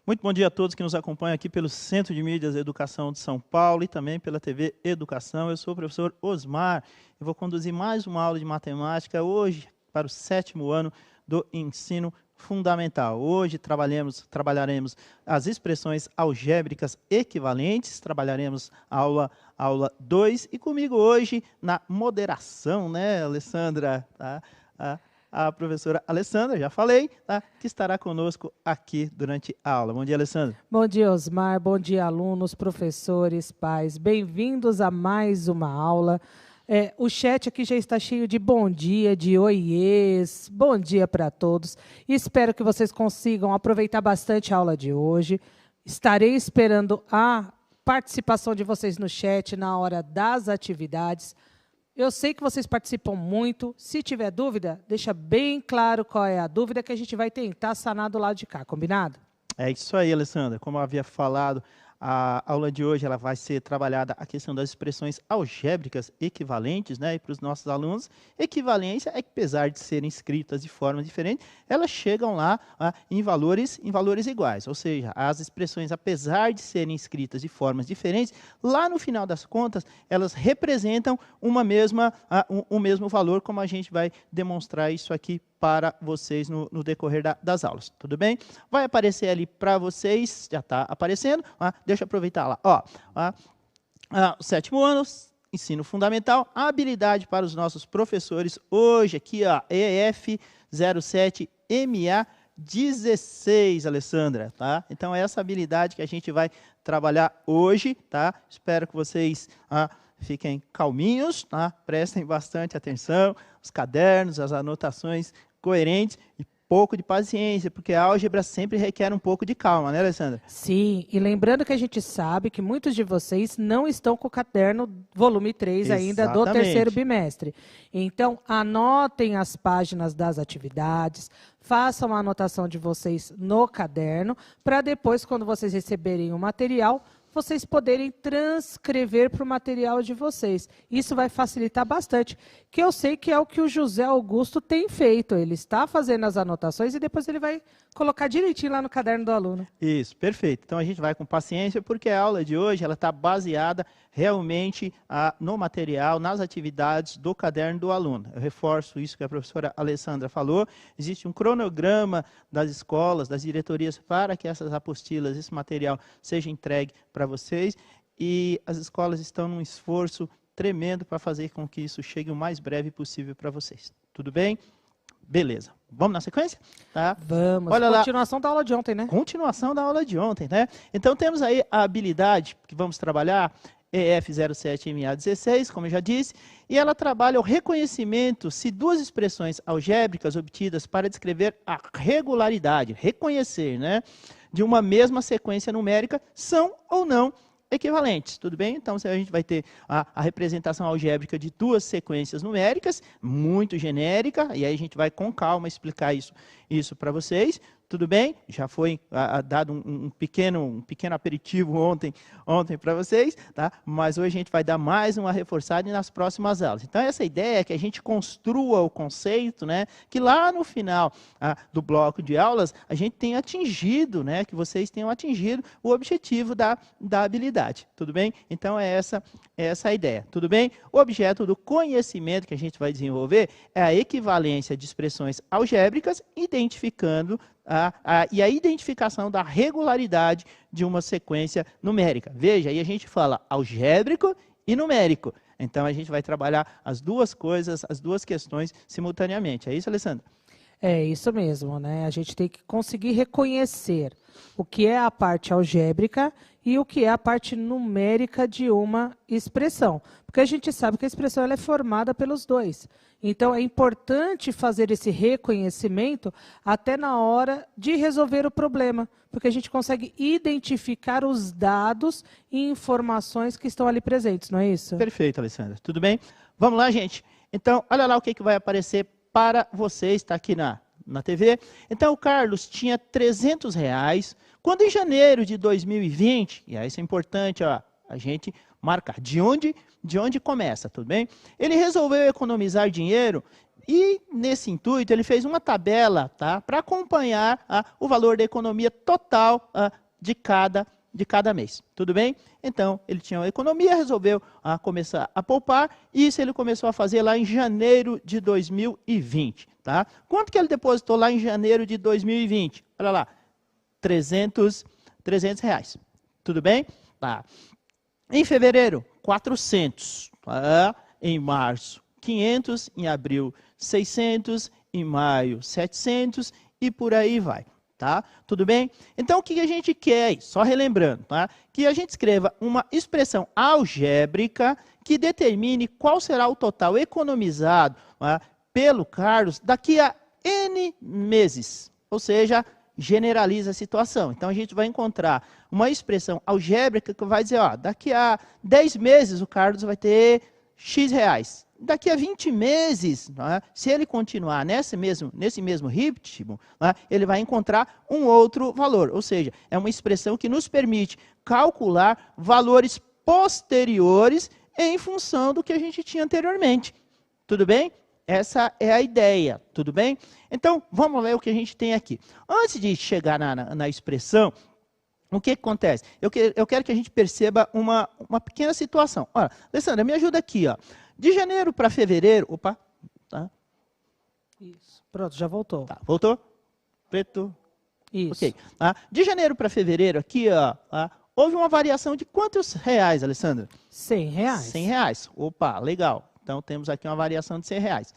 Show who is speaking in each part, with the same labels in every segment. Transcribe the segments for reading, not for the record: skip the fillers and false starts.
Speaker 1: Muito bom dia a todos que nos acompanham aqui pelo Centro de Mídias e Educação de São Paulo e também pela TV Educação. Eu sou o professor Osmar e vou conduzir mais uma aula de matemática hoje para o 7º ano do ensino fundamental. Hoje trabalharemos as expressões algébricas equivalentes, trabalharemos a aula 2 e comigo hoje na moderação, né, Alessandra, tá? A professora Alessandra, já falei, tá? Que estará conosco aqui durante a aula. Bom dia, Alessandra.
Speaker 2: Bom dia, Osmar. Bom dia, alunos, professores, pais. Bem-vindos a mais uma aula. O chat aqui já está cheio de bom dia, de oiês. Bom dia para todos. Espero que vocês consigam aproveitar bastante a aula de hoje. Estarei esperando a participação de vocês no chat na hora das atividades. Eu sei que vocês participam muito. Se tiver dúvida, deixa bem claro qual é a dúvida que a gente vai tentar sanar do lado de cá, combinado?
Speaker 1: É isso aí, Alessandra. Como eu havia falado, a aula de hoje ela vai ser trabalhada a questão das expressões algébricas equivalentes, né? E para os nossos alunos, equivalência é que, apesar de serem escritas de forma diferente, elas chegam lá em valores iguais. Ou seja, as expressões, apesar de serem escritas de formas diferentes, lá no final das contas, elas representam o mesmo valor, como a gente vai demonstrar isso aqui para vocês no decorrer das aulas, tudo bem? Vai aparecer ali para vocês, já está aparecendo, deixa eu aproveitar lá, o 7º ano, ensino fundamental, a habilidade para os nossos professores hoje aqui, EF07MA16, Alessandra, tá? Então, é essa habilidade que a gente vai trabalhar hoje, tá? Espero que vocês fiquem calminhos, tá? Prestem bastante atenção, os cadernos, as anotações coerentes e pouco de paciência, porque a álgebra sempre requer um pouco de calma, né, Alessandra?
Speaker 2: Sim, e lembrando que a gente sabe que muitos de vocês não estão com o caderno volume 3 ainda do terceiro bimestre. Então, anotem as páginas das atividades, façam a anotação de vocês no caderno, para depois, quando vocês receberem o material, vocês poderem transcrever para o material de vocês. Isso vai facilitar bastante, que eu sei que é o que o José Augusto tem feito. Ele está fazendo as anotações e depois ele vai colocar direitinho lá no caderno do aluno.
Speaker 1: Isso, perfeito. Então, a gente vai com paciência, porque a aula de hoje ela está baseada realmente no material, nas atividades do caderno do aluno. Eu reforço isso que a professora Alessandra falou. Existe um cronograma das escolas, das diretorias, para que essas apostilas, esse material, seja entregue para vocês. E as escolas estão num esforço tremendo para fazer com que isso chegue o mais breve possível para vocês. Tudo bem? Beleza. Vamos na sequência? Tá?
Speaker 2: Vamos.
Speaker 1: Olha
Speaker 2: continuação da aula de ontem, né?
Speaker 1: Continuação da aula de ontem, né? Então, temos aí a habilidade que vamos trabalhar, EF07MA16, como eu já disse, e ela trabalha o reconhecimento se duas expressões algébricas obtidas para descrever a regularidade, reconhecer, né, de uma mesma sequência numérica são ou não equivalentes, tudo bem? Então, a gente vai ter a representação algébrica de duas sequências numéricas, muito genérica, e aí a gente vai com calma explicar isso para vocês. Tudo bem? Já foi dado um pequeno aperitivo ontem para vocês, tá? Mas hoje a gente vai dar mais uma reforçada nas próximas aulas. Então, essa ideia é que a gente construa o conceito, né? Que lá no final do bloco de aulas, a gente tenha atingido, né? Que vocês tenham atingido o objetivo da habilidade. Tudo bem? Então, é essa a ideia. Tudo bem? O objeto do conhecimento que a gente vai desenvolver é a equivalência de expressões algébricas, identificando e a identificação da regularidade de uma sequência numérica. Veja, aí a gente fala algébrico e numérico. Então, a gente vai trabalhar as duas coisas, as duas questões simultaneamente. É isso, Alessandra?
Speaker 2: É isso mesmo, né? A gente tem que conseguir reconhecer o que é a parte algébrica e o que é a parte numérica de uma expressão. Porque a gente sabe que a expressão ela é formada pelos dois. Então, é importante fazer esse reconhecimento até na hora de resolver o problema, porque a gente consegue identificar os dados e informações que estão ali presentes, não é isso?
Speaker 1: Perfeito, Alessandra. Tudo bem? Vamos lá, gente. Então, olha lá o que vai aparecer para vocês, está aqui na TV. Então, o Carlos tinha R$300, quando em janeiro de 2020, e aí isso é importante, a gente marcar de onde começa, tudo bem? Ele resolveu economizar dinheiro E nesse intuito, ele fez uma tabela, tá, para acompanhar o valor da economia total de cada mês. Tudo bem? Então, ele tinha uma economia, resolveu começar a poupar, e isso ele começou a fazer lá em janeiro de 2020. Tá? Quanto que ele depositou lá em janeiro de 2020? Olha lá, 300 reais. Tudo bem? Tá. Em fevereiro, 400. Tá? Em março, 500. Em abril, 600. Em maio, 700. E por aí vai. Tá? Tudo bem? Então, o que a gente quer? Só relembrando, tá? Que a gente escreva uma expressão algébrica que determine qual será o total economizado, tá, pelo Carlos daqui a N meses. Ou seja, generaliza a situação. Então, a gente vai encontrar uma expressão algébrica que vai dizer, ó, daqui a 10 meses o Carlos vai ter X reais. Daqui a 20 meses, né, se ele continuar nesse mesmo ritmo, né, ele vai encontrar um outro valor. Ou seja, é uma expressão que nos permite calcular valores posteriores em função do que a gente tinha anteriormente. Tudo bem? Essa é a ideia, tudo bem? Então, vamos ver o que a gente tem aqui. Antes de chegar na expressão, o que acontece? Eu quero que a gente perceba uma pequena situação. Olha, Alessandra, me ajuda aqui, ó. De janeiro para fevereiro... Opa, tá?
Speaker 2: Isso. Pronto, já voltou.
Speaker 1: Tá, voltou? Preto.
Speaker 2: Isso.
Speaker 1: Ok. Tá? De janeiro para fevereiro, aqui, ó, houve uma variação de quantos reais, Alessandra?
Speaker 2: 100 reais.
Speaker 1: 100 reais. Opa, legal. Então, temos aqui uma variação de 100 reais.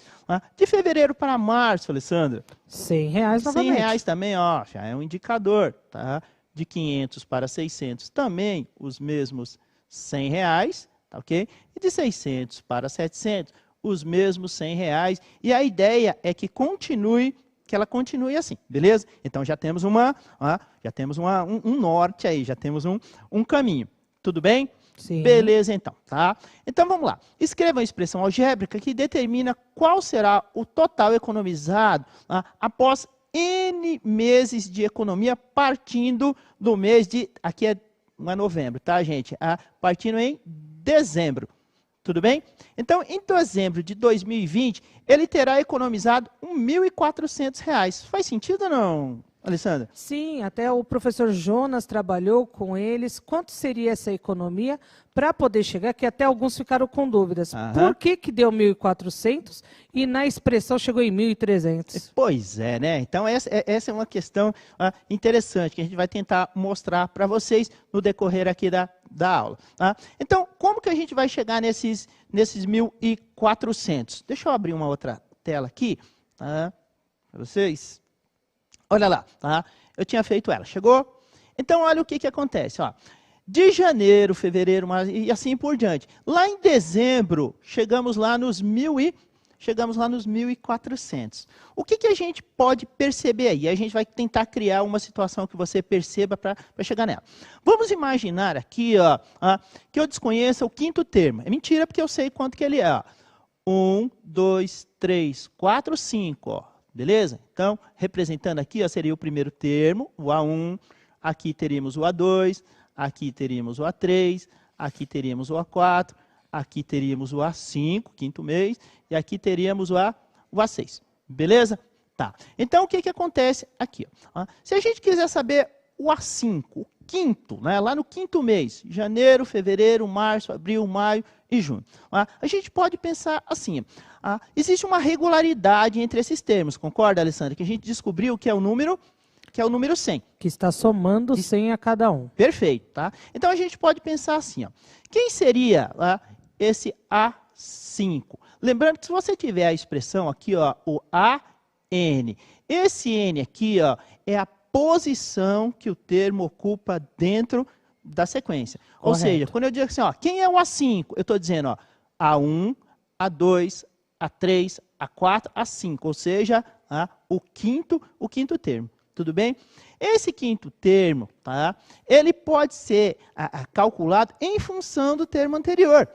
Speaker 1: De fevereiro para março, Alessandra?
Speaker 2: 100 reais novamente.
Speaker 1: 100 reais também, ó, já é um indicador. Tá? De 500 para 600, também os mesmos 100 reais. Tá, ok? E de 600 para 700, os mesmos 100 reais. E a ideia é que ela continue assim, beleza? Então, já temos um norte aí, já temos um caminho. Tudo bem?
Speaker 2: Sim.
Speaker 1: Beleza, então, tá? Então, vamos lá. Escreva uma expressão algébrica que determina qual será o total economizado após N meses de economia, partindo do mês de... Aqui não é novembro, tá, gente? Partindo em dezembro. Tudo bem? Então, em dezembro de 2020, ele terá economizado R$ 1.400. Faz sentido ou não, Alessandra?
Speaker 2: Sim, até o professor Jonas trabalhou com eles. Quanto seria essa economia para poder chegar? Que até alguns ficaram com dúvidas. Por que deu 1.400 e na expressão chegou em 1.300?
Speaker 1: Pois é, né? Então, essa é uma questão interessante que a gente vai tentar mostrar para vocês no decorrer aqui da aula. Tá? Então, como que a gente vai chegar nesses 1.400? Deixa eu abrir uma outra tela aqui, tá? Para vocês. Olha lá, tá? Eu tinha feito ela. Chegou? Então, olha o que acontece. Ó. De janeiro, fevereiro, março, e assim por diante. Lá em dezembro, chegamos lá nos 1.400. O que a gente pode perceber aí? A gente vai tentar criar uma situação que você perceba para chegar nela. Vamos imaginar aqui, ó, que eu desconheça o quinto termo. É mentira, porque eu sei quanto que ele é. Ó. 1, 2, 3, 4, 5, ó. Beleza? Então, representando aqui, ó, seria o primeiro termo, o A1, aqui teríamos o A2, aqui teríamos o A3, aqui teríamos o A4, aqui teríamos o A5, quinto mês, e aqui teríamos o A6. Beleza? Tá. Então, o que acontece aqui? Ó? Se a gente quiser saber o A5, o quinto, né, lá no quinto mês, janeiro, fevereiro, março, abril, maio e junho, a gente pode pensar assim, existe uma regularidade entre esses termos, concorda, Alessandra? Que a gente descobriu que é o número 100.
Speaker 2: Que está somando 100 a cada um.
Speaker 1: Perfeito, tá? Então, a gente pode pensar assim, ó, quem seria esse A5? Lembrando que se você tiver a expressão aqui, ó, o AN, esse N aqui, ó, é a posição que o termo ocupa dentro da sequência.
Speaker 2: Correto.
Speaker 1: Ou seja, quando eu digo assim, ó, quem é o A5? Eu estou dizendo, ó, A1, A2, A3, A4, A5, ou seja, o quinto termo. Tudo bem? Esse quinto termo, tá, ele pode ser calculado em função do termo anterior.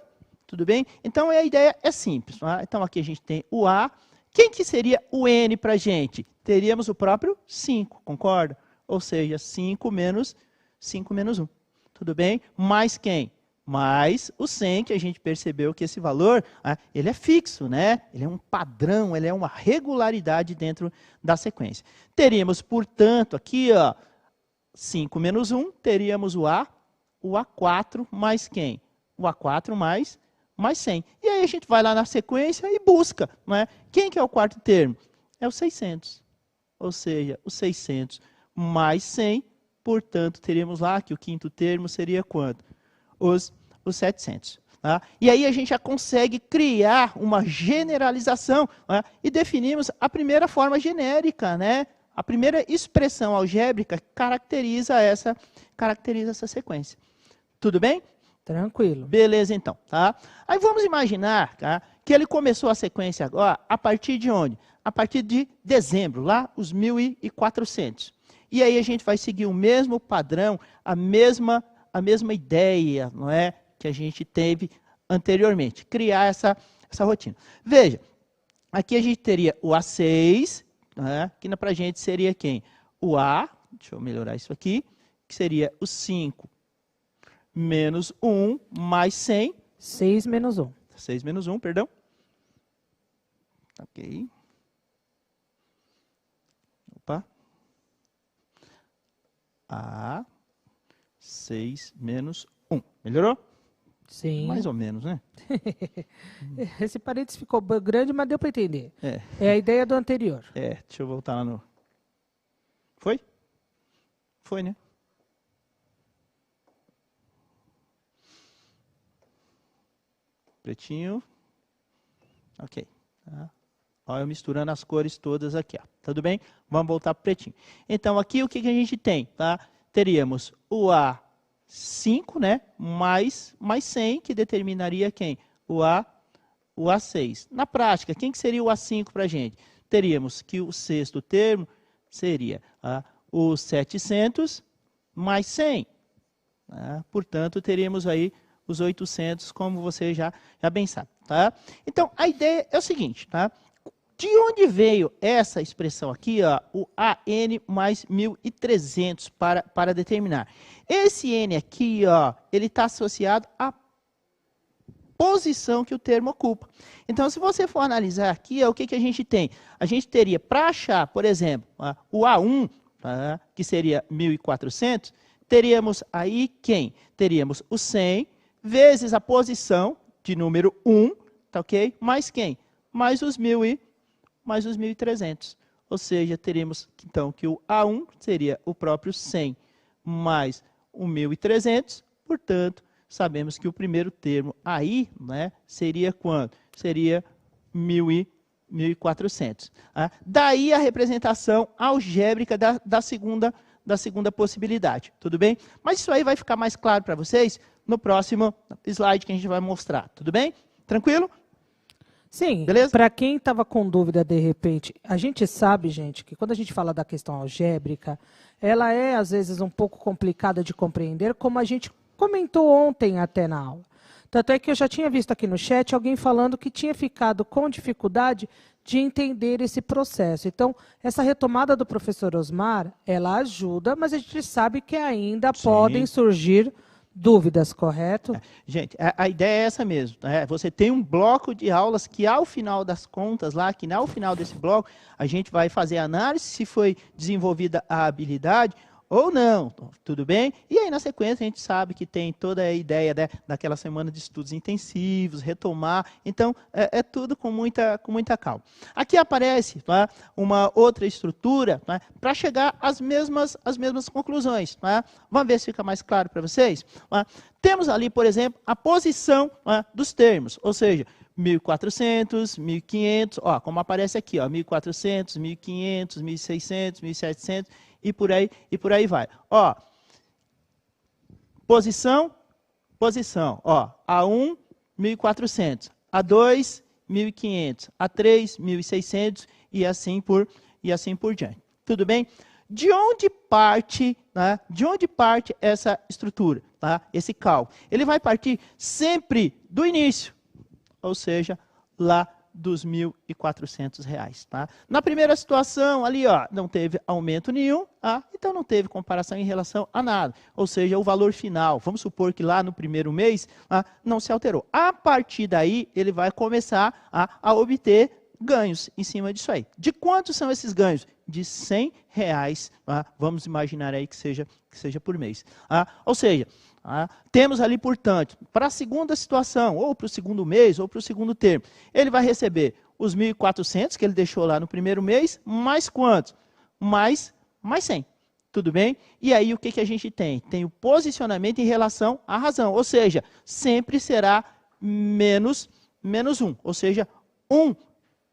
Speaker 1: Tudo bem? Então, a ideia é simples. Tá? Então, aqui a gente tem o A. Quem que seria o N para a gente? Teríamos o próprio 5, concorda? Ou seja, 5 menos 1. Tudo bem? Mais quem? mais o 100, que a gente percebeu que esse valor, ele é fixo, né? Ele é um padrão, ele é uma regularidade dentro da sequência. Teríamos, portanto, aqui, ó, 5 menos 1, teríamos o A4 mais quem? O A4 mais 100. E aí a gente vai lá na sequência e busca, não é? Quem que é o quarto termo? É o 600. Ou seja, o 600 mais 100, portanto, teríamos lá que o quinto termo seria quanto? Os 700. Tá? E aí a gente já consegue criar uma generalização, né? E definimos a primeira forma genérica, né? A primeira expressão algébrica caracteriza essa sequência. Tudo bem?
Speaker 2: Tranquilo.
Speaker 1: Beleza, então. Tá? Aí vamos imaginar, tá, que ele começou a sequência agora a partir de onde? A partir de dezembro, lá os 1400. E aí a gente vai seguir o mesmo padrão, a mesma ideia, não é, que a gente teve anteriormente, criar essa rotina. Veja, aqui a gente teria o A6, né, que para a gente seria quem? O A, deixa eu melhorar isso aqui, que seria o 5 menos 1 mais 100.
Speaker 2: 6 menos 1.
Speaker 1: 6 menos 1, perdão. Ok. Opa. A 6 menos 1. Melhorou?
Speaker 2: Sim.
Speaker 1: Mais ou menos, né?
Speaker 2: Esse parênteses ficou grande, mas deu para entender. É a ideia do anterior.
Speaker 1: Deixa eu voltar lá no... Foi? Foi, né? Pretinho. Ok. Tá. Olha, eu misturando as cores todas aqui. Ó. Tudo bem? Vamos voltar para o pretinho. Então, aqui o que a gente tem? Tá? Teríamos o A5, né? mais 100, que determinaria quem? O A6. Na prática, quem que seria o A5 para a gente? Teríamos que o sexto termo seria os 700 mais 100. Tá? Portanto, teríamos aí os 800, como você já bem sabe. Tá? Então, a ideia é o seguinte, tá? De onde veio essa expressão aqui, ó, o AN mais 1300 para determinar? Esse N aqui, ó, ele está associado à posição que o termo ocupa. Então, se você for analisar aqui, ó, o que a gente tem? A gente teria, para achar, por exemplo, o A1, tá, que seria 1400, teríamos aí quem? Teríamos o 100 vezes a posição de número 1, tá ok? Mais quem? Mais os 1300. Ou seja, teríamos então que o A1 seria o próprio 100 mais o 1300, portanto, sabemos que o primeiro termo aí, né, seria quanto? Seria 1400. Daí a representação algébrica da segunda possibilidade, tudo bem? Mas isso aí vai ficar mais claro para vocês no próximo slide que a gente vai mostrar, tudo bem? Tranquilo?
Speaker 2: Sim,
Speaker 1: beleza?
Speaker 2: Para quem estava com dúvida de repente, a gente sabe, gente, que quando a gente fala da questão algébrica, ela é às vezes um pouco complicada de compreender, como a gente comentou ontem até na aula. Tanto é que eu já tinha visto aqui no chat alguém falando que tinha ficado com dificuldade de entender esse processo. Então, essa retomada do professor Osmar, ela ajuda, mas a gente sabe que ainda podem surgir dúvidas, correto?
Speaker 1: Gente, a ideia é essa mesmo. Né? Você tem um bloco de aulas que, ao final das contas, lá, que ao final desse bloco, a gente vai fazer a análise se foi desenvolvida a habilidade ou não, tudo bem? E aí, na sequência, a gente sabe que tem toda a ideia, né, daquela semana de estudos intensivos, retomar. Então, é tudo com muita calma. Aqui aparece, tá, uma outra estrutura, tá, para chegar às mesmas conclusões. Tá? Vamos ver se fica mais claro para vocês? Tá? Temos ali, por exemplo, a posição, tá, dos termos, ou seja, 1400, 1500, ó, como aparece aqui, ó, 1400, 1500, 1600, 1700 e por aí vai. Ó, posição, ó, A1, 1400, A2, 1500, A3, 1600 e assim por diante. Tudo bem? De onde parte, né, essa estrutura, tá? Esse cálculo? Ele vai partir sempre do início, ou seja, lá dos R$ 1.400, tá? Na primeira situação, ali, ó, não teve aumento nenhum, tá? Então não teve comparação em relação a nada. Ou seja, o valor final, vamos supor que lá no primeiro mês, tá? Não se alterou. A partir daí, ele vai começar a obter ganhos em cima disso aí. De quantos são esses ganhos? De R$ 100, tá? Vamos imaginar aí que seja por mês. Tá? Ou seja, temos ali, portanto, para a segunda situação, ou para o segundo mês, ou para o segundo termo, ele vai receber os 1.400 que ele deixou lá no primeiro mês, mais quantos? Mais 100. Tudo bem? E aí o que a gente tem? Tem o posicionamento em relação à razão, ou seja, sempre será menos 1, ou seja, 1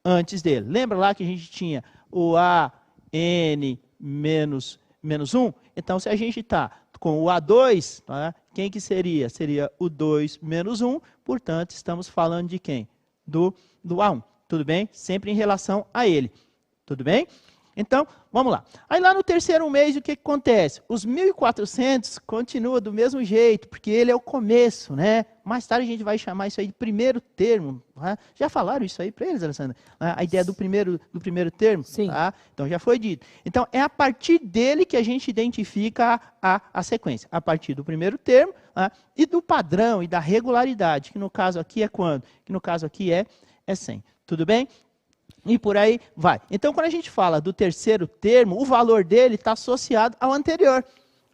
Speaker 1: antes dele. Lembra lá que a gente tinha o AN menos 1? Então, se a gente está com o A2, tá? Quem que seria? Seria o 2 menos 1, portanto, estamos falando de quem? Do A1, tudo bem? Sempre em relação a ele, tudo bem? Então, vamos lá. Aí lá no terceiro mês, o que acontece? Os 1.400 continua do mesmo jeito, porque ele é o começo, né? Mais tarde a gente vai chamar isso aí de primeiro termo. Tá? Já falaram isso aí para eles, Alessandra? A ideia do primeiro termo?
Speaker 2: Sim.
Speaker 1: Tá? Então já foi dito. Então é a partir dele que a gente identifica a sequência. A partir do primeiro termo, tá? E do padrão e da regularidade, que no caso aqui é quando? Que no caso aqui é 100. Tudo bem? E por aí vai. Então, quando a gente fala do terceiro termo, o valor dele está associado ao anterior.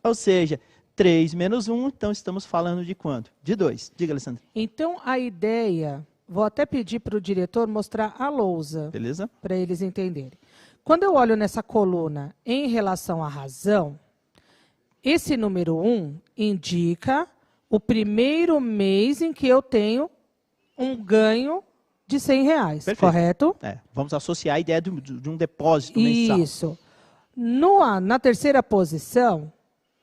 Speaker 1: Ou seja, 3 menos 1, então estamos falando de quanto? De 2. Diga, Alessandra.
Speaker 2: Então, a ideia, vou até pedir para o diretor mostrar a lousa.
Speaker 1: Beleza?
Speaker 2: Para eles entenderem. Quando eu olho nessa coluna em relação à razão, esse número 1 indica o primeiro mês em que eu tenho um ganho de R$ 100, correto?
Speaker 1: Vamos associar a ideia de um depósito mensal.
Speaker 2: Isso. Na terceira posição,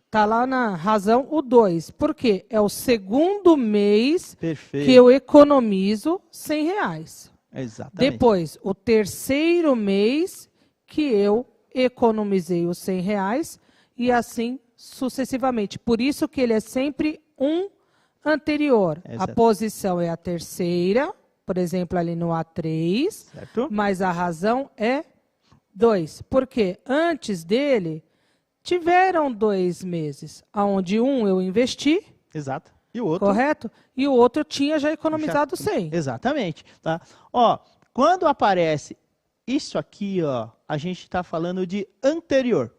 Speaker 2: está lá na razão o 2. Por quê? É o segundo mês que eu economizo R$ 100.
Speaker 1: Exatamente.
Speaker 2: Depois, o terceiro mês que eu economizei os R$ 100 e assim sucessivamente. Por isso que ele é sempre um anterior.
Speaker 1: Exato.
Speaker 2: A posição é a terceira, por exemplo, ali no A3,
Speaker 1: certo?
Speaker 2: Mas a razão é 2. Porque antes dele, tiveram 2 meses, onde um eu investi.
Speaker 1: Exato. E o outro?
Speaker 2: Correto? E o outro eu tinha já economizado 100.
Speaker 1: Exatamente. Tá? Ó, quando aparece isso aqui, ó, a gente está falando de anterior.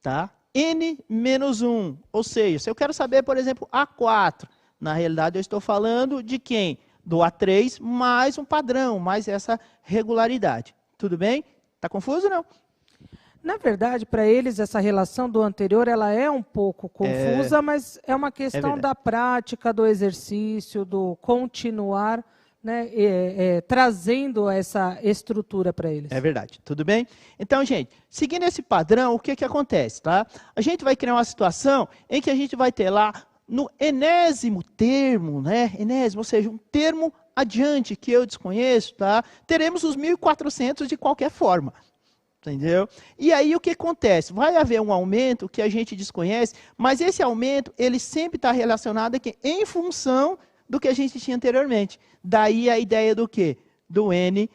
Speaker 1: Tá? N menos 1. Ou seja, se eu quero saber, por exemplo, A4, na realidade eu estou falando de quem? Do A3 mais um padrão, mais essa regularidade. Tudo bem? Está confuso ou não?
Speaker 2: Na verdade, para eles, essa relação do anterior ela é um pouco confusa, mas é uma questão da prática, do exercício, do continuar, né, trazendo essa estrutura para eles.
Speaker 1: É verdade, tudo bem? Então, gente, seguindo esse padrão, o que acontece? Tá? A gente vai criar uma situação em que a gente vai ter lá no enésimo termo, né? Enésimo, ou seja, um termo adiante que eu desconheço, tá? Teremos os 1.400 de qualquer forma. Entendeu? E aí o que acontece? Vai haver um aumento que a gente desconhece, mas esse aumento ele sempre está relacionado aqui em função do que a gente tinha anteriormente. Daí a ideia do quê? Do N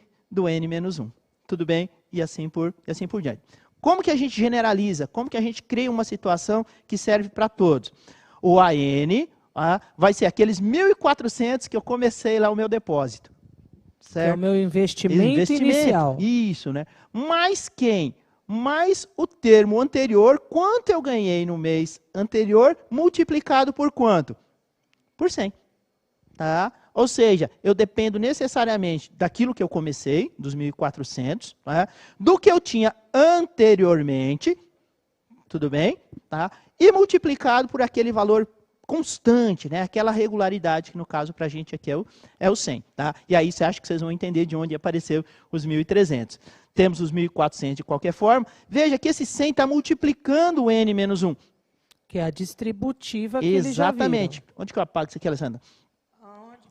Speaker 1: menos 1. Tudo bem? E assim por diante. Como que a gente generaliza? Como que a gente cria uma situação que serve para todos? O AN vai ser aqueles 1.400 que eu comecei lá o meu depósito. Certo?
Speaker 2: Que é o meu investimento inicial.
Speaker 1: Isso, né? Mais quem? Mais o termo anterior, quanto eu ganhei no mês anterior, multiplicado por quanto? Por 100. Tá? Ou seja, eu dependo necessariamente daquilo que eu comecei, dos 1.400, tá? Do que eu tinha anteriormente, tudo bem? Tá? E multiplicado por aquele valor constante, né? Aquela regularidade que no caso para a gente aqui é o 100. Tá? E aí você acha que vocês vão entender de onde apareceu os 1.300. Temos os 1.400 de qualquer forma. Veja que esse 100 está multiplicando o N menos 1.
Speaker 2: Que é a distributiva que
Speaker 1: exatamente.
Speaker 2: Eles já viram.
Speaker 1: Onde que eu apago isso aqui, Alessandra?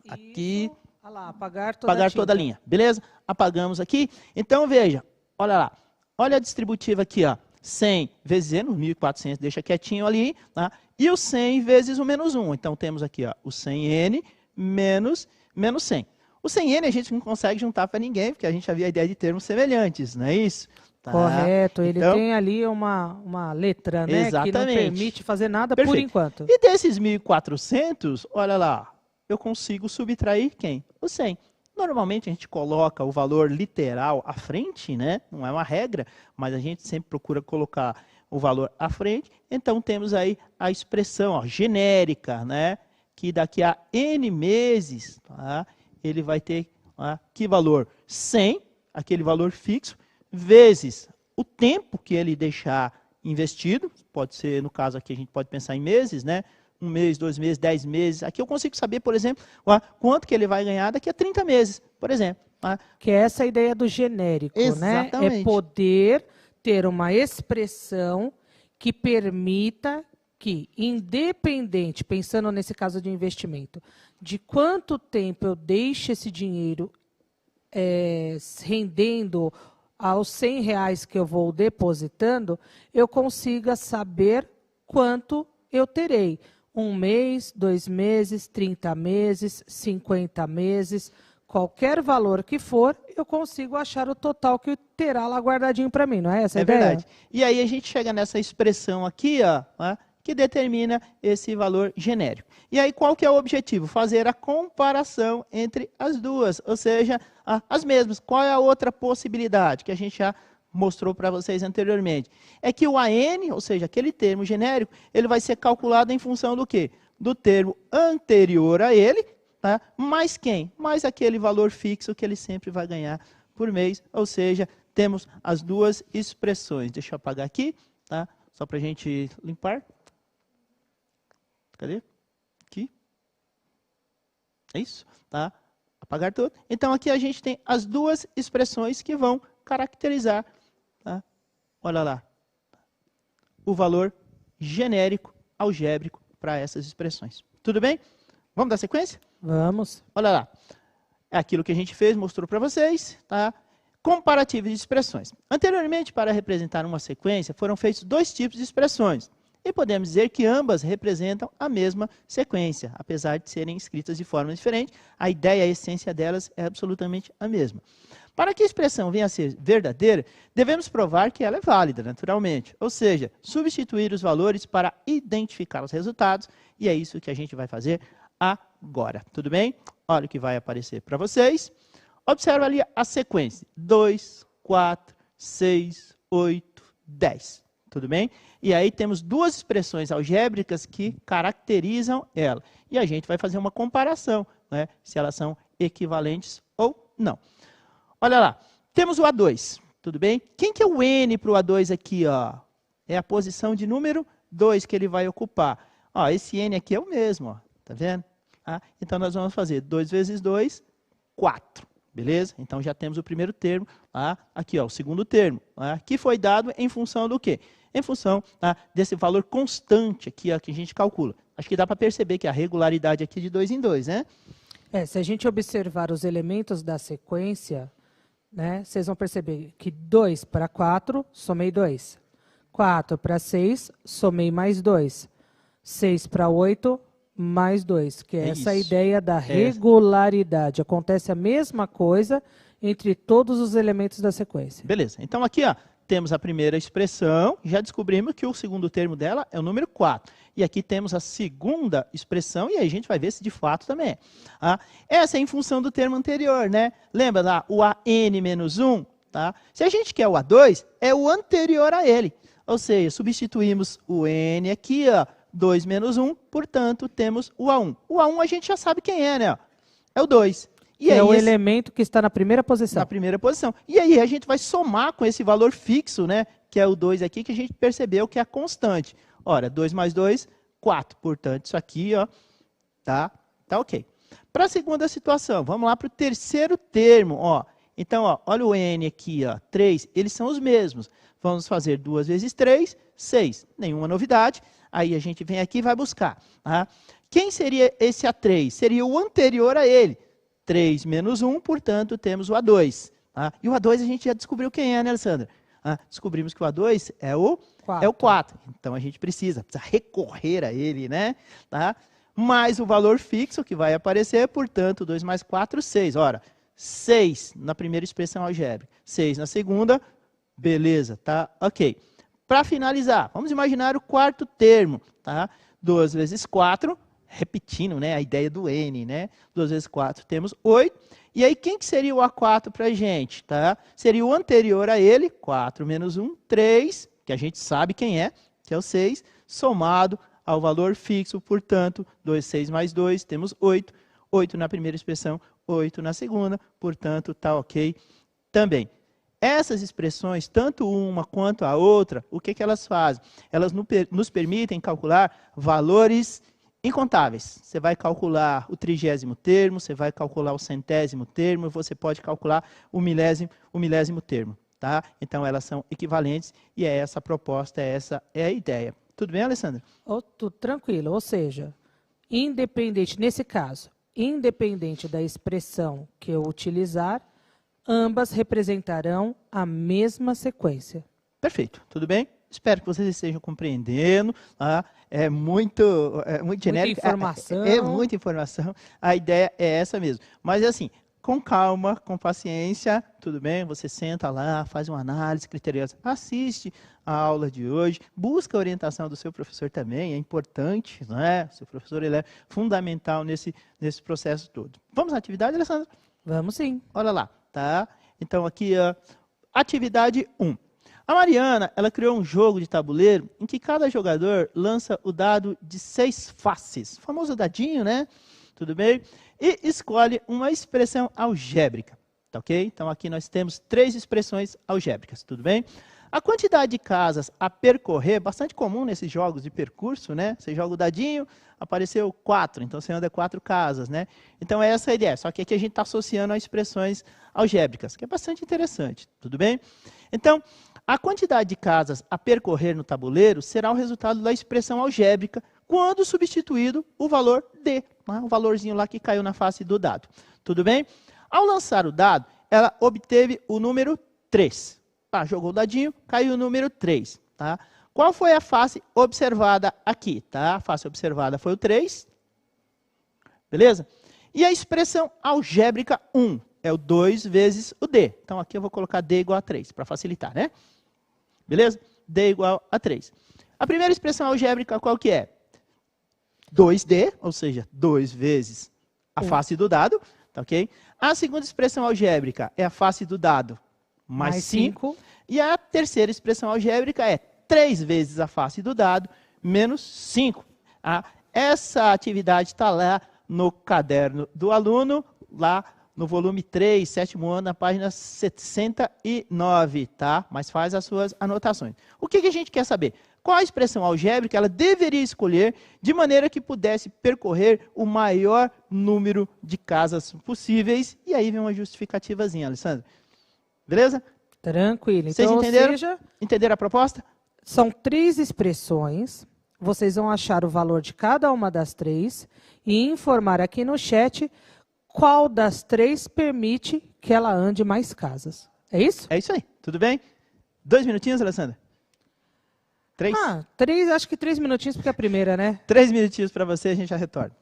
Speaker 1: Aqui.
Speaker 2: Olha lá, apagar
Speaker 1: toda a linha. Beleza? Apagamos aqui. Então veja, olha lá. Olha a distributiva aqui, ó. 100 vezes N, 1.400, deixa quietinho ali, tá? E o 100 vezes o menos 1. Então, temos aqui ó, o 100N menos 100. O 100N a gente não consegue juntar para ninguém, porque a gente havia a ideia de termos semelhantes, não é isso?
Speaker 2: Tá? Correto, ele então, tem ali uma letra, né, que não permite fazer nada por enquanto.
Speaker 1: E desses 1.400, olha lá, eu consigo subtrair quem? O 100. Normalmente a gente coloca o valor literal à frente, né? Não é uma regra, mas a gente sempre procura colocar o valor à frente. Então temos aí a expressão ó, genérica, né? Que daqui a N meses, tá? Ele vai ter que valor? 100, aquele valor fixo, vezes o tempo que ele deixar investido. Pode ser, no caso aqui, a gente pode pensar em meses, né? 1 mês, 2 meses, 10 meses. Aqui eu consigo saber, por exemplo, quanto que ele vai ganhar daqui a 30 meses, por exemplo.
Speaker 2: Que é essa ideia do genérico,
Speaker 1: exatamente,
Speaker 2: né? É poder ter uma expressão que permita que, independente, pensando nesse caso de investimento, de quanto tempo eu deixo esse dinheiro rendendo aos R$100 que eu vou depositando, eu consiga saber quanto eu terei. 1 mês, 2 meses, 30 meses, 50 meses, qualquer valor que for, eu consigo achar o total que terá lá guardadinho para mim, não é essa a ideia? É verdade.
Speaker 1: E aí a gente chega nessa expressão aqui, ó, que determina esse valor genérico. E aí qual que é o objetivo? Fazer a comparação entre as duas, ou seja, as mesmas. Qual é a outra possibilidade que a gente já mostrou para vocês anteriormente? É que o AN, ou seja, aquele termo genérico, ele vai ser calculado em função do quê? Do termo anterior a ele, tá? Mais quem? Mais aquele valor fixo que ele sempre vai ganhar por mês, ou seja, temos as duas expressões. Deixa eu apagar aqui, tá? Só para a gente limpar. Cadê? Aqui. É isso, tá? Apagar tudo. Então aqui a gente tem as duas expressões que vão caracterizar, tá? Olha lá, o valor genérico algébrico para essas expressões. Tudo bem? Vamos dar sequência?
Speaker 2: Vamos.
Speaker 1: Olha lá, é aquilo que a gente fez, mostrou para vocês, tá? Comparativo de expressões. Anteriormente, para representar uma sequência, foram feitos 2 tipos de expressões. E podemos dizer que ambas representam a mesma sequência, apesar de serem escritas de forma diferente, a ideia, a essência delas é absolutamente a mesma. Para que a expressão venha a ser verdadeira, devemos provar que ela é válida, naturalmente. Ou seja, substituir os valores para identificar os resultados, e é isso que a gente vai fazer agora. Tudo bem? Olha o que vai aparecer para vocês. Observa ali a sequência. 2, 4, 6, 8, 10. Tudo bem? E aí temos 2 expressões algébricas que caracterizam ela. E a gente vai fazer uma comparação, né, se elas são equivalentes ou não. Olha lá, temos o A2, tudo bem? Quem que é o N para o A2 aqui? Ó? É a posição de número 2 que ele vai ocupar. Ó, esse N aqui é o mesmo, ó, tá vendo? Então nós vamos fazer 2 vezes 2, 4. Beleza? Então já temos o primeiro termo, aqui ó, o segundo termo, que foi dado em função do quê? Em função desse valor constante aqui ó, que a gente calcula. Acho que dá para perceber que a regularidade aqui é de 2 em 2, né?
Speaker 2: Se a gente observar os elementos da sequência, né, vocês vão perceber que 2 para 4, somei 2. 4 para 6, somei mais 2. 6 para 8, mais 2, que é essa ideia da regularidade. Acontece a mesma coisa entre todos os elementos da sequência.
Speaker 1: Beleza. Então aqui ó, temos a primeira expressão, já descobrimos que o segundo termo dela é o número 4. E aqui temos a segunda expressão, e aí a gente vai ver se de fato também é. Essa é em função do termo anterior, né? Lembra lá, o AN menos 1? Tá? Se a gente quer o A2, é o anterior a ele. Ou seja, substituímos o N aqui, ó, 2 menos 1, portanto, temos o A1. O A1 a gente já sabe quem é, né? É o 2.
Speaker 2: E é o elemento que está na primeira posição.
Speaker 1: Na primeira posição. E aí a gente vai somar com esse valor fixo, né? Que é o 2 aqui, que a gente percebeu que é a constante. Ora, 2 mais 2, 4. Portanto, isso aqui, ó, tá ok. Para a segunda situação, vamos lá para o terceiro termo, ó. Então, ó, olha o N aqui, ó, 3, eles são os mesmos. Vamos fazer 2 vezes 3, 6. Nenhuma novidade. Aí a gente vem aqui e vai buscar. Quem seria esse A3? Seria o anterior a ele. 3 menos 1, portanto, temos o A2. E o A2 a gente já descobriu quem é, né, Alessandra? Descobrimos que o A2 é o 4. Então a gente precisa recorrer a ele, né? mais o valor fixo que vai aparecer, portanto, 2 mais 4, 6. Ora, 6 na primeira expressão algébrica, 6 na segunda, beleza, tá? Ok. Para finalizar, vamos imaginar o quarto termo, tá? 2 vezes 4, repetindo, né, a ideia do N, né? 2 vezes 4, temos 8. E aí, quem que seria o A4 para a gente, tá? Seria o anterior a ele, 4 menos 1, 3, que a gente sabe quem é, que é o 6, somado ao valor fixo, portanto, 2, 6 mais 2, temos 8. 8 na primeira expressão, 8 na segunda, portanto, tá ok também. Essas expressões, tanto uma quanto a outra, o que elas fazem? Elas nos permitem calcular valores incontáveis. Você vai calcular o 30º termo, você vai calcular o 100º termo, você pode calcular o milésimo termo. Tá? Então, elas são equivalentes e é essa a proposta, essa é a ideia. Tudo bem, Alessandra?
Speaker 2: Tudo tranquilo, ou seja, independente, nesse caso, independente da expressão que eu utilizar, ambas representarão a mesma sequência.
Speaker 1: Perfeito, tudo bem? Espero que vocês estejam compreendendo. Tá? É muito genérico.
Speaker 2: Muita informação.
Speaker 1: É muita informação. A ideia é essa mesmo. Mas, assim, com calma, com paciência, tudo bem? Você senta lá, faz uma análise criteriosa, assiste a aula de hoje, busca a orientação do seu professor também, é importante, não é? O seu professor ele é fundamental nesse processo todo. Vamos à atividade, Alessandra?
Speaker 2: Vamos sim.
Speaker 1: Olha lá, tá? Então, aqui, atividade 1. A Mariana, ela criou um jogo de tabuleiro em que cada jogador lança o dado de 6 faces, o famoso dadinho, né? Tudo bem? E escolhe uma expressão algébrica, tá ok? Então, aqui nós temos 3 expressões algébricas, tudo bem? A quantidade de casas a percorrer, bastante comum nesses jogos de percurso, né? Você joga o dadinho, apareceu 4, então você anda 4 casas, né? Então, é essa a ideia, só que aqui a gente está associando a expressões algébricas, que é bastante interessante, tudo bem? Então, a quantidade de casas a percorrer no tabuleiro será o resultado da expressão algébrica quando substituído o valor D, né? O valorzinho lá que caiu na face do dado. Tudo bem? Ao lançar o dado, ela obteve o número 3. Tá, jogou o dadinho, caiu o número 3. Tá? Qual foi a face observada aqui? Tá? A face observada foi o 3. Beleza? E a expressão algébrica 1 é o 2 vezes o D. Então, aqui eu vou colocar D igual a 3, para facilitar, né? Beleza? D igual a 3. A primeira expressão algébrica qual que é? 2D, ou seja, 2 vezes a face do dado. Tá, ok? A segunda expressão algébrica é a face do dado mais 5. E a terceira expressão algébrica é 3 vezes a face do dado menos 5. Essa atividade está lá no caderno do aluno, lá no volume 3, 7º ano, na página 69, tá? Mas faz as suas anotações. O que a gente quer saber? Qual a expressão algébrica ela deveria escolher de maneira que pudesse percorrer o maior número de casas possíveis? E aí vem uma justificativazinha, Alessandra. Beleza?
Speaker 2: Tranquilo.
Speaker 1: Vocês
Speaker 2: então,
Speaker 1: entenderam?
Speaker 2: Ou seja,
Speaker 1: entenderam a proposta?
Speaker 2: São 3 expressões. Vocês vão achar o valor de cada uma das 3 e informar aqui no chat qual das 3 permite que ela ande mais casas. É isso?
Speaker 1: É isso aí. Tudo bem? 2 minutinhos, Alessandra? 3?
Speaker 2: 3, acho que 3 minutinhos, porque é a primeira, né?
Speaker 1: 3 minutinhos para você, a gente já retorna.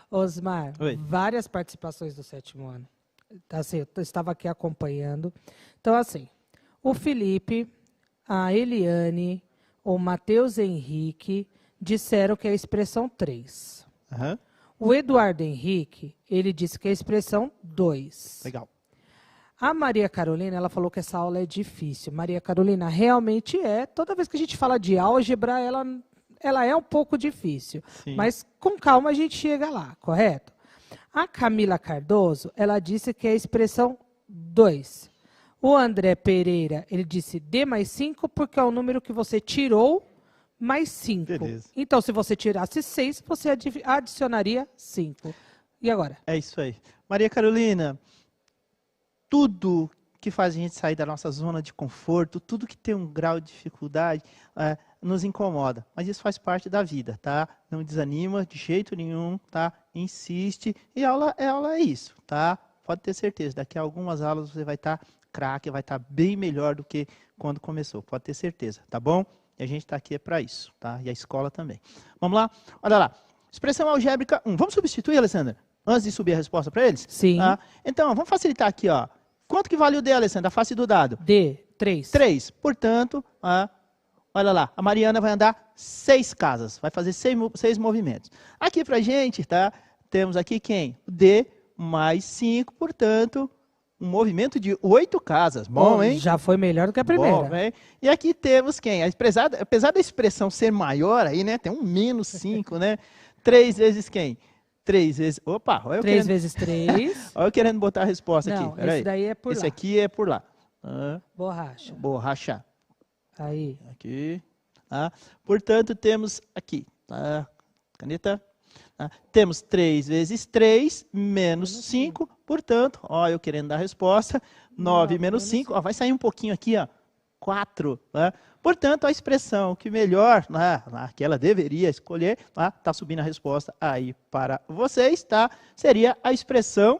Speaker 2: Osmar,
Speaker 1: Oi.
Speaker 2: Várias participações do 7º ano. Assim, eu estava aqui acompanhando. Então, assim, o Felipe, a Eliane, o Matheus Henrique disseram que é a expressão 3.
Speaker 1: Uhum.
Speaker 2: O Eduardo Henrique, ele disse que é a expressão 2.
Speaker 1: Legal.
Speaker 2: A Maria Carolina, ela falou que essa aula é difícil. Maria Carolina, realmente é. Toda vez que a gente fala de álgebra, ela é um pouco difícil. Sim. Mas com calma a gente chega lá, correto? A Camila Cardoso, ela disse que é a expressão 2. O André Pereira, ele disse D mais 5 porque é o número que você tirou mais 5. Beleza. Então, se você tirasse 6, você adicionaria 5. E agora?
Speaker 1: É isso aí. Maria Carolina, tudo que faz a gente sair da nossa zona de conforto, tudo que tem um grau de dificuldade, nos incomoda. Mas isso faz parte da vida, tá? Não desanima de jeito nenhum, tá? Insiste. E aula é isso, tá? Pode ter certeza. Daqui a algumas aulas você vai estar craque, vai estar bem melhor do que quando começou. Pode ter certeza, tá bom? E a gente está aqui para isso, tá? E a escola também. Vamos lá? Olha lá. Expressão algébrica 1. Vamos substituir, Alessandra? Antes de subir a resposta para eles?
Speaker 2: Sim.
Speaker 1: Então, vamos facilitar aqui, ó. Quanto que vale o D, Alessandra? A face do dado?
Speaker 2: D, 3.
Speaker 1: 3. Portanto, olha lá, a Mariana vai andar 6 casas. Vai fazer 6 movimentos. Aqui pra gente, tá? Temos aqui quem? O D mais 5, portanto, um movimento de 8 casas. Bom, hein?
Speaker 2: Já foi melhor do que a primeira.
Speaker 1: Bom, hein? E aqui temos quem? Apesar da expressão ser maior aí, né? Tem um menos 5, né? 3 vezes quem? 3 vezes... Opa! Olha
Speaker 2: 3 vezes 3.
Speaker 1: Olha eu querendo botar a resposta aqui.
Speaker 2: Não, esse daí é por lá.
Speaker 1: Esse aqui é por lá.
Speaker 2: Borracha.
Speaker 1: Borracha.
Speaker 2: Aí.
Speaker 1: Aqui. Portanto, temos aqui. Caneta. Temos 3 vezes 3 menos 5. Portanto, ó, eu querendo dar a resposta. 9 menos 5. Ó, vai sair um pouquinho aqui, ó. 4. Portanto, a expressão que melhor, que ela deveria escolher, está subindo a resposta aí para vocês, tá? Seria a expressão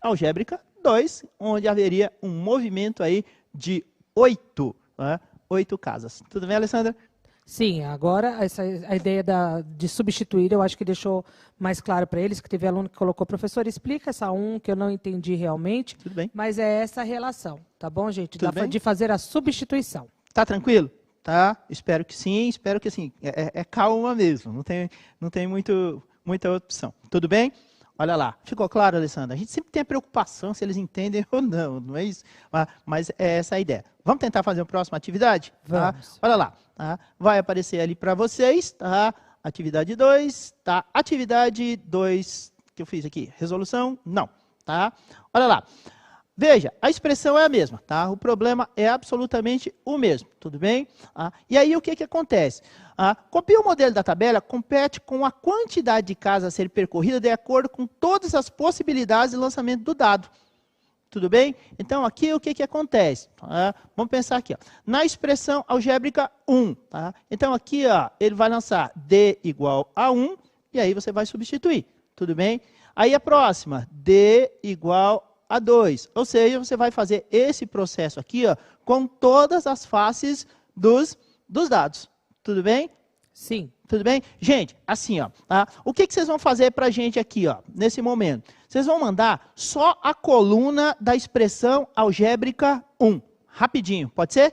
Speaker 1: algébrica 2, onde haveria um movimento aí de 8 casas. Tudo bem, Alessandra?
Speaker 2: Sim, agora a ideia de substituir, eu acho que deixou mais claro para eles, que teve aluno que colocou, professor, explica essa 1, que eu não entendi realmente.
Speaker 1: Tudo bem.
Speaker 2: Mas é essa relação, tá bom, gente?
Speaker 1: De
Speaker 2: fazer a substituição.
Speaker 1: Tá tranquilo? Tá? Espero que sim, espero que sim. É calma mesmo, não tem muita opção. Tudo bem? Olha lá, ficou claro, Alessandra? A gente sempre tem a preocupação se eles entendem ou não, não é isso? Mas é essa a ideia. Vamos tentar fazer a próxima atividade?
Speaker 2: Vamos.
Speaker 1: Tá? Olha lá, tá? Vai aparecer ali para vocês, tá? Atividade 2, tá? Atividade 2 que eu fiz aqui, resolução, não, tá? Olha lá. Veja, a expressão é a mesma, tá? O problema é absolutamente o mesmo, tudo bem? E aí o que acontece? Copia o modelo da tabela, compete com a quantidade de casas a ser percorrida de acordo com todas as possibilidades de lançamento do dado. Tudo bem? Então, aqui o que acontece? Vamos pensar aqui. Ó. Na expressão algébrica 1. Tá? Então, aqui ó, ele vai lançar D igual a 1, e aí você vai substituir. Tudo bem? Aí a próxima, D igual a 2. Ou seja, você vai fazer esse processo aqui ó, com todas as faces dos dados. Tudo bem?
Speaker 2: Sim.
Speaker 1: Tudo bem? Gente, assim, ó, tá? O que vocês vão fazer para a gente aqui, ó, nesse momento? Vocês vão mandar só a coluna da expressão algébrica 1. Rapidinho, pode ser?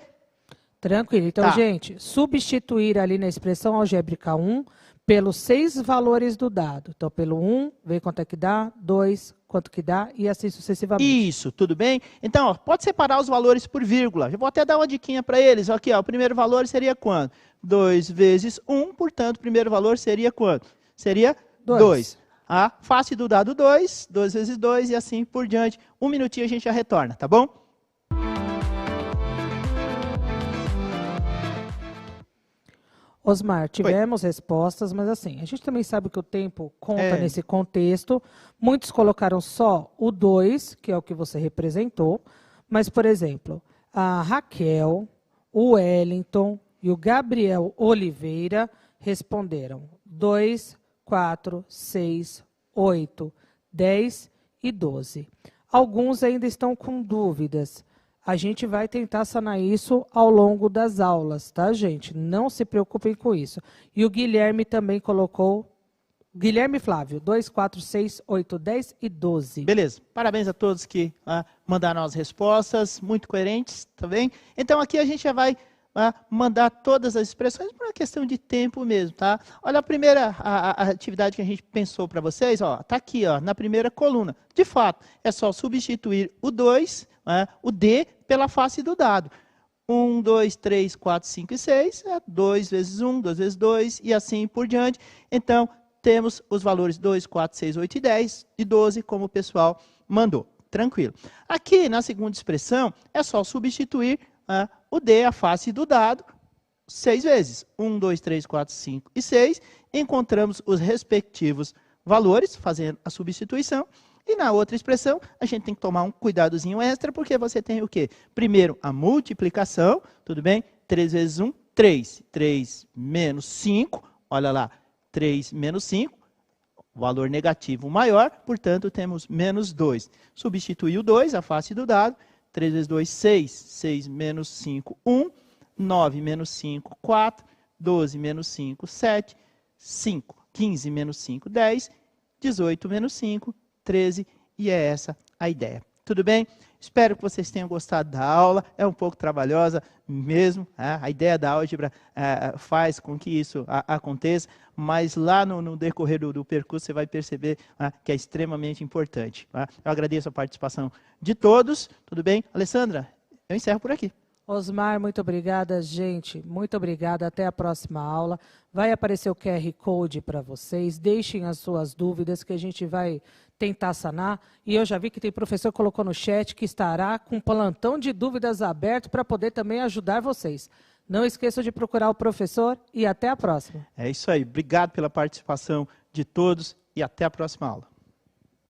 Speaker 2: Tranquilo. Então, gente, substituir ali na expressão algébrica 1 pelos 6 valores do dado. Então, pelo 1, ver quanto é que dá, 2, quanto que dá, e assim sucessivamente.
Speaker 1: Isso, tudo bem? Então, ó, pode separar os valores por vírgula. Eu vou até dar uma diquinha para eles. Aqui, ó, o primeiro valor seria quanto? 2 vezes 1, portanto, o primeiro valor seria quanto? Seria 2. A face do dado 2, 2 vezes 2 e assim por diante. Um minutinho a gente já retorna, tá bom?
Speaker 2: Osmar, tivemos respostas, mas assim, a gente também sabe que o tempo conta nesse contexto. Muitos colocaram só o 2, que é o que você representou, mas, por exemplo, a Raquel, o Wellington e o Gabriel Oliveira responderam 2, 4, 6, 8, 10 e 12. Alguns ainda estão com dúvidas. A gente vai tentar sanar isso ao longo das aulas, tá, gente? Não se preocupem com isso. E o Guilherme também colocou... Guilherme Flávio, 2, 4, 6, 8, 10 e 12.
Speaker 1: Beleza. Parabéns a todos que mandaram as respostas, muito coerentes, tá bem? Então, aqui a gente já vai mandar todas as expressões por uma questão de tempo mesmo, tá? Olha a primeira a atividade que a gente pensou para vocês, ó, tá aqui, ó, na primeira coluna. De fato, é só substituir o 2, o D, pela face do dado. 1, 2, 3, 4, 5 e 6, 2 vezes 1, 2 vezes 2 e assim por diante. Então, temos os valores 2, 4, 6, 8 e 10 e 12, como o pessoal mandou. Tranquilo. Aqui, na segunda expressão, é só substituir o D, a face do dado, 6 vezes. 1, 2, 3, 4, 5 e 6. Encontramos os respectivos valores, fazendo a substituição. E na outra expressão, a gente tem que tomar um cuidadozinho extra, porque você tem o quê? Primeiro, a multiplicação, tudo bem? 3 vezes 1, 3. 3 menos 5, olha lá, 3 menos 5, valor negativo maior, portanto, temos menos 2. Substitui o 2, a face do dado, 3 vezes 2, 6. 6 menos 5, 1. 9 menos 5, 4. 12 menos 5, 7. 5. 15 menos 5, 10. 18 menos 5, 13. E é essa a ideia. Tudo bem? Espero que vocês tenham gostado da aula. É um pouco trabalhosa mesmo. A ideia da álgebra faz com que isso aconteça, mas lá no decorrer do percurso você vai perceber que é extremamente importante. Eu agradeço a participação de todos. Tudo bem? Alessandra, eu encerro por aqui.
Speaker 2: Osmar, muito obrigada, gente. Muito obrigada. Até a próxima aula. Vai aparecer o QR Code para vocês. Deixem as suas dúvidas que a gente vai tentar sanar. E eu já vi que tem professor que colocou no chat que estará com um plantão de dúvidas aberto para poder também ajudar vocês. Não esqueçam de procurar o professor e até a próxima.
Speaker 1: É isso aí. Obrigado pela participação de todos e até a próxima aula.